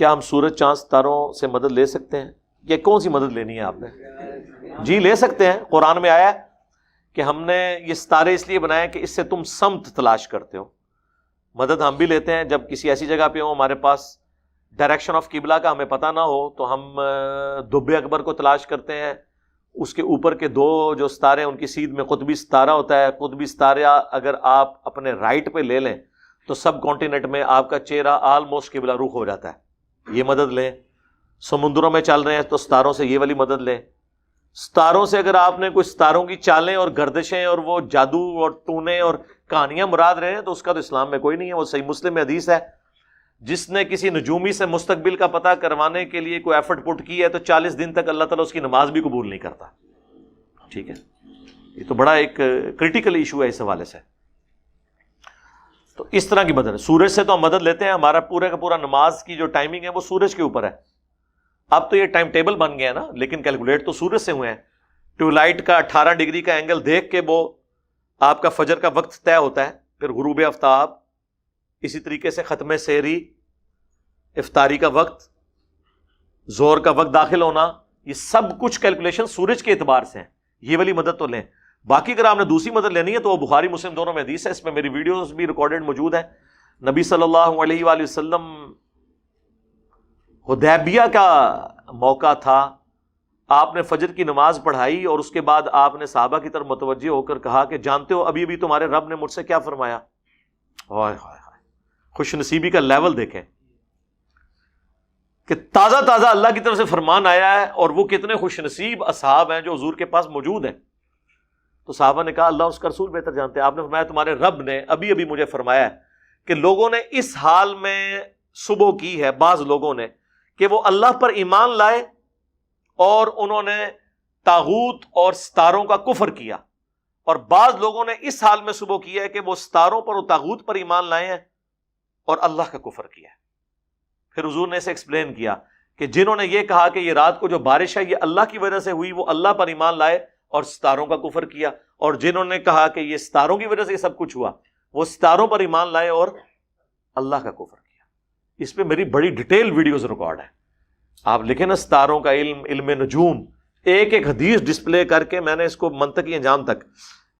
کیا ہم سورج چاند ستاروں سے مدد لے سکتے ہیں؟ یہ کون سی مدد لینی ہے آپ نے؟ جی لے سکتے ہیں. قرآن میں آیا کہ ہم نے یہ ستارے اس لیے بنائے کہ اس سے تم سمت تلاش کرتے ہو. مدد ہم بھی لیتے ہیں جب کسی ایسی جگہ پہ ہوں ہمارے پاس ڈائریکشن آف قبلہ کا ہمیں پتہ نہ ہو تو ہم دب اکبر کو تلاش کرتے ہیں. اس کے اوپر کے دو جو ستارے ان کی سیدھ میں قطبی ستارہ ہوتا ہے. قطبی ستارہ اگر آپ اپنے رائٹ پہ لے لیں تو سب کانٹیننٹ میں آپ کا چہرہ آلموسٹ قبلہ رخ ہو جاتا ہے. یہ مدد لیں. سمندروں میں چل رہے ہیں تو ستاروں سے یہ والی مدد لیں. ستاروں سے اگر آپ نے کوئی ستاروں کی چالیں اور گردشیں اور وہ جادو اور ٹونے اور کہانیاں مراد رہے ہیں تو اس کا تو اسلام میں کوئی نہیں ہے. وہ صحیح مسلم میں حدیث ہے جس نے کسی نجومی سے مستقبل کا پتہ کروانے کے لیے کوئی ایفرٹ پٹ کی ہے تو 40 دن تک اللہ تعالیٰ اس کی نماز بھی قبول نہیں کرتا. ٹھیک ہے, یہ تو بڑا ایک کریٹیکل ایشو ہے اس حوالے سے. تو اس طرح کی مدد ہے. سورج سے تو ہم مدد لیتے ہیں. ہمارا پورا کا پورا نماز کی جو ٹائمنگ ہے وہ سورج کے اوپر ہے. اب تو یہ ٹائم ٹیبل بن گیا نا, لیکن کیلکولیٹ تو سورج سے ہوئے ہیں. ٹیوب لائٹ کا 18 ڈگری کا اینگل دیکھ کے وہ آپ کا فجر کا وقت طے ہوتا ہے, پھر غروب آفتاب, اسی طریقے سے ختم سحری, افطاری کا وقت, زور کا وقت داخل ہونا, یہ سب کچھ کیلکولیشن سورج کے اعتبار سے ہیں. یہ والی مدد تو لیں. باقی اگر آپ نے دوسری مدد لینی ہے تو وہ بخاری مسلم دونوں میں حدیث ہے, اس میں میری ویڈیوز بھی ریکارڈڈ موجود ہیں. نبی صلی اللہ علیہ وآلہ وسلم حدیبیہ کا موقع تھا, آپ نے فجر کی نماز پڑھائی اور اس کے بعد آپ نے صحابہ کی طرف متوجہ ہو کر کہا کہ جانتے ہو ابھی بھی تمہارے رب نے مجھ سے کیا فرمایا. ہائے ہائے ہائے, خوش نصیبی کا لیول دیکھیں کہ تازہ تازہ اللہ کی طرف سے فرمان آیا ہے, اور وہ کتنے خوش نصیب اصحاب ہیں جو حضور کے پاس موجود ہیں. تو صحابہ نے کہا اللہ اس کا رسول بہتر جانتے ہیں. آپ نے فرمایا تمہارے رب نے ابھی ابھی مجھے فرمایا ہے کہ لوگوں نے اس حال میں صبح کی ہے, بعض لوگوں نے, کہ وہ اللہ پر ایمان لائے اور انہوں نے طاغوت اور ستاروں کا کفر کیا, اور بعض لوگوں نے اس حال میں صبح کیا ہے کہ وہ ستاروں پر اور طاغوت پر ایمان لائے ہیں اور اللہ کا کفر کیا ہے. پھر حضور نے اسے ایکسپلین کیا کہ جنہوں نے یہ کہا کہ یہ رات کو جو بارش ہے یہ اللہ کی وجہ سے ہوئی, وہ اللہ پر ایمان لائے اور ستاروں کا کفر کیا, اور جنہوں نے کہا کہ یہ ستاروں کی وجہ سے یہ سب کچھ ہوا, وہ ستاروں پر ایمان لائے اور اللہ کا کفر کیا. اس پہ میری بڑی ڈیٹیل ویڈیوز ریکارڈ ہے. آپ لکھیں نا ستاروں کا علم, علم نجوم, ایک ایک حدیث ڈسپلے کر کے میں نے اس کو منطقی انجام تک